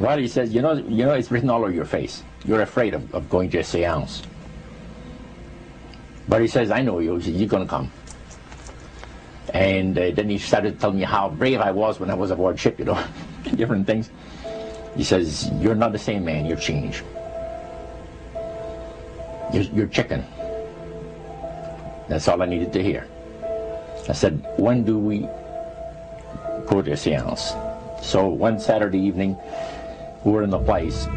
Well, he says, you know, it's written all over your face. You're afraid of going to a seance. But he says, I know you. He says, you're going to come. And then he started telling me how brave I was when I was aboard ship, you know, different things. He says, you're not the same man, you're changed. You're chicken. That's all I needed to hear. I said, when do we go to a seance? So one Saturday evening, we were in the place.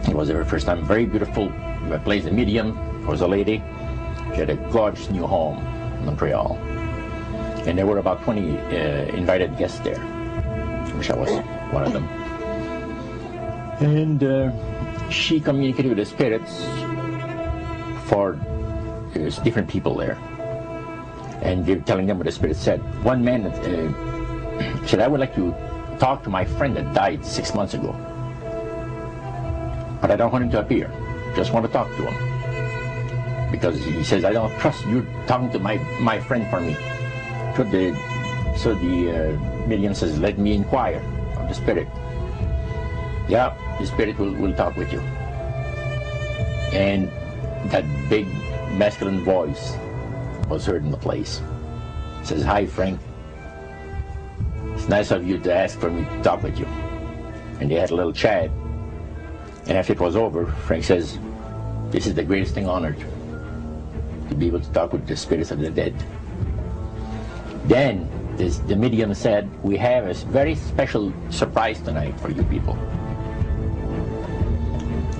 It was our first time. Very beautiful place. The medium was a lady. She had a gorgeous new home in Montreal. And there were about 20 invited guests there, which I was one of them. And she communicated with the spirits for different people there. And they were telling them what the spirit said. One man said, I would like to talk to my friend that died 6 months ago. But I don't want him to appear. Just want to talk to him. Because he says, I don't trust you talking to my friend for me. So the medium says, let me inquire of the spirit. Yeah, the spirit will talk with you. And that big masculine voice was heard in the place. It says, hi Frank. It's nice of you to ask for me to talk with you. And they had a little chat. And after it was over, Frank says, this is the greatest thing on earth, to be able to talk with the spirits of the dead. Then the medium said, we have a very special surprise tonight for you people.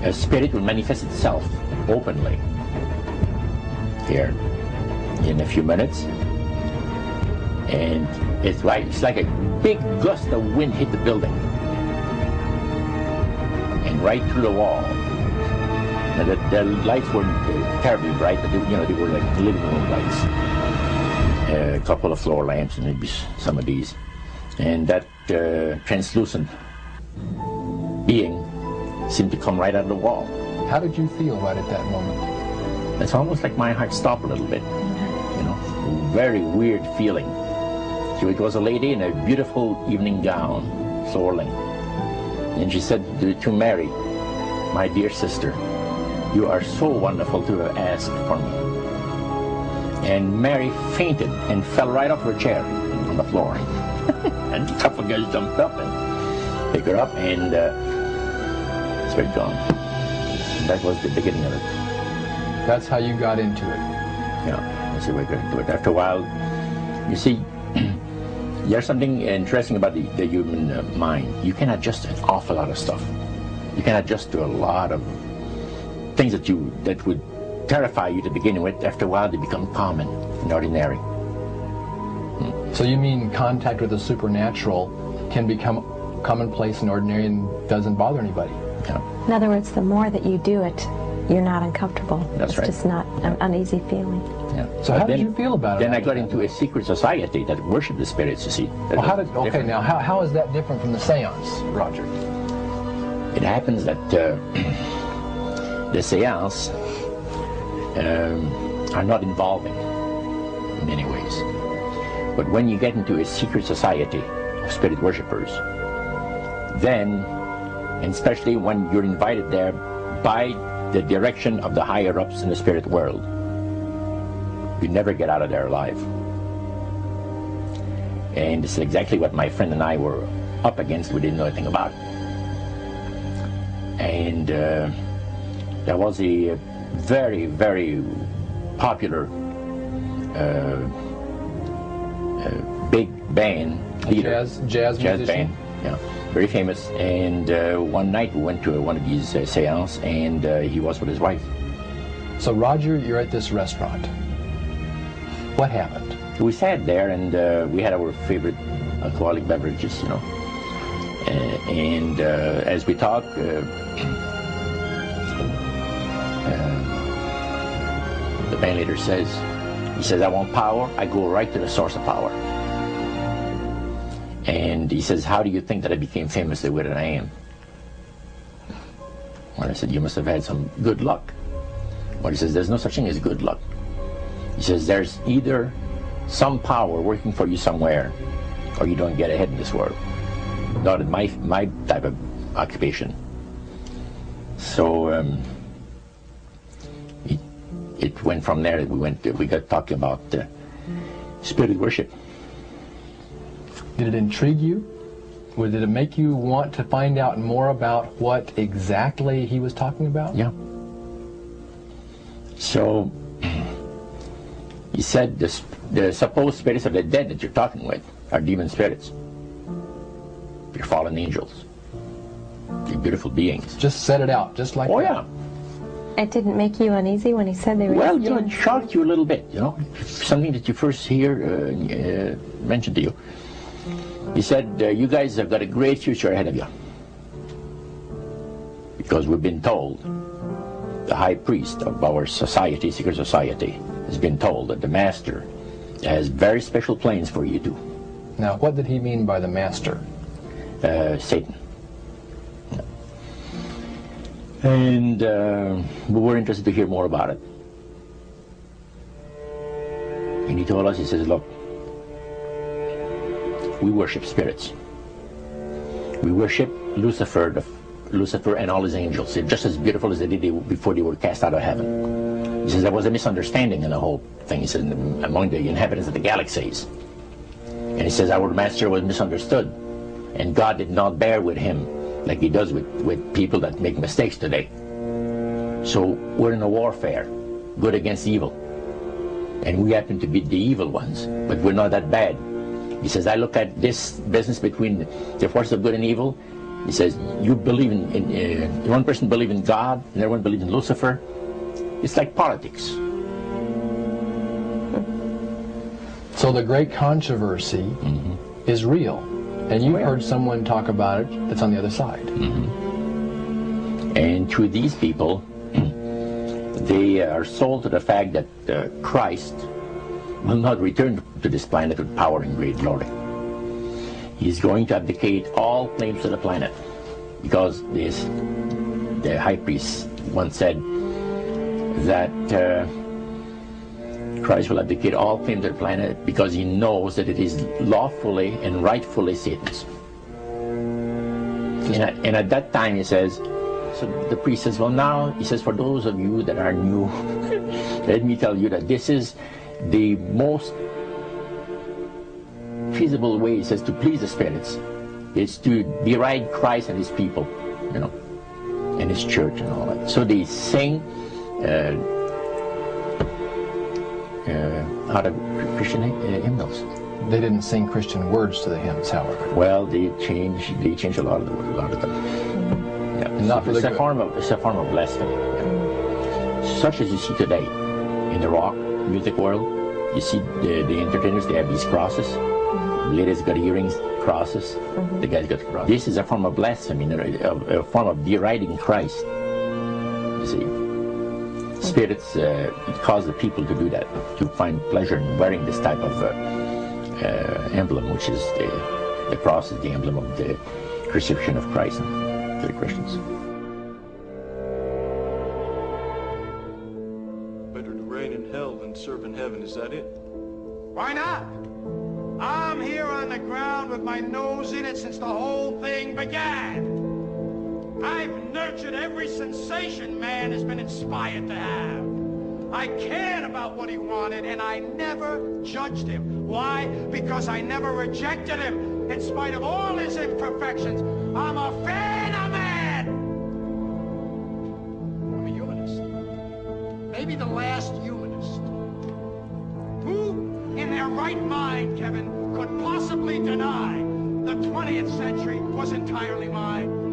A spirit will manifest itself openly here in a few minutes. And it's like a big gust of wind hit the building. And right through the wall. Now the lights weren't terribly bright, but they were like living room lights. A couple of floor lamps and maybe some of these. And that translucent being seemed to come right out of the wall. How did you feel right at that moment? It's almost like my heart stopped a little bit. You know, very weird feeling. So it was a lady in a beautiful evening gown, soaring. And she said to Mary, my dear sister, you are so wonderful to have asked for me. And Mary fainted and fell right off her chair on the floor. And a couple of guys jumped up and picked her up, and it's very gone. That was the beginning of it. That's how you got into it. Yeah, that's the way I got into it. After a while, you see, there's something interesting about the human mind. You can adjust to an awful lot of stuff. You can adjust to a lot of things that would terrify you to begin with. After a while, they become common and ordinary. So you mean contact with the supernatural can become commonplace and ordinary and doesn't bother anybody? Yeah. In other words, the more that you do it, you're not uncomfortable. That's right. It's just not an uneasy feeling. Yeah. So how did you feel about it? Then I got into a secret society that worshiped the spirits, you see. Well, now how is that different from the seance, Roger? It happens that the seance are not involving in many ways. But when you get into a secret society of spirit worshippers, then, and especially when you're invited there by the direction of the higher-ups in the spirit world, you never get out of there alive. And this is exactly what my friend and I were up against. We didn't know anything about. And there was a very, very popular big band leader. Jazz musician? Band, yeah, very famous. And one night we went to one of these seances, and he was with his wife. So Roger, you're at this restaurant. What happened? We sat there, and we had our favorite alcoholic beverages, you know. And as we talked, the band leader says, he says, I want power, I go right to the source of power. And he says, how do you think that I became famous the way that I am? Well, I said, you must have had some good luck. Well, he says, there's no such thing as good luck. He says, there's either some power working for you somewhere, or you don't get ahead in this world. Not in my type of occupation. So it went from there. We got talking about spirit worship. Did it intrigue you? Or did it make you want to find out more about what exactly he was talking about? Yeah. So he said the supposed spirits of the dead that you're talking with are demon spirits. They're fallen angels. They're beautiful beings. Just set it out, just like Oh, that. yeah. It didn't make you uneasy when he said they were Well, demon it shocked you a little bit, something that you first hear mentioned to you. He said, you guys have got a great future ahead of you. Because we've been told, the high priest of our society, secret society, has been told that the master has very special plans for you too. Now, what did he mean by the master? Satan. And we were interested to hear more about it. And he told us, he says, look, we worship spirits. We worship Lucifer and all his angels. They're just as beautiful as they did before they were cast out of heaven. He says there was a misunderstanding in the whole thing. He says among the inhabitants of the galaxies. And he says our master was misunderstood. And God did not bear with him like he does with people that make mistakes today. So we're in a warfare, good against evil. And we happen to be the evil ones, but we're not that bad. He says, I look at this business between the forces of good and evil. He says, you believe in one person believes in God, and everyone believes in Lucifer. It's like politics. So the great controversy is real. And you've heard someone talk about it that's on the other side. And to these people, they are sold to the fact that Christ will not return to this planet with power and great glory. He's going to abdicate all claims to the planet, because the high priest once said that Christ will abdicate all claims to the planet because he knows that it is lawfully and rightfully Satan's. And at that time, he says, so the priest says, well, now, he says, for those of you that are new, let me tell you that this is the most feasible way, he says, to please the spirits. It's to deride Christ and his people, and his church and all that. So they sing out of Christian hymnals. They didn't sing Christian words to the hymns, however. Well, they changed a lot of them. Yeah. Not for it's the a form of blasphemy. Yeah. Such as you see today in the rock music world. You see the entertainers, they have these crosses. The ladies got earrings, crosses. The guys got crosses. This is a form of blasphemy, a form of deriding Christ. You see. Spirits cause the people to do that, to find pleasure in wearing this type of emblem, which is the cross is the emblem of the crucifixion of Christ to the Christians. Better to reign in hell than serve in heaven, is that it? Why not? I'm here on the ground with my nose in it since the whole thing began. I've nurtured every sensation man has been inspired to have. I cared about what he wanted, and I never judged him. Why? Because I never rejected him. In spite of all his imperfections, I'm a fan of man. I'm a humanist. Maybe the last humanist. Who in their right mind, Kevin, could possibly deny the 20th century was entirely mine?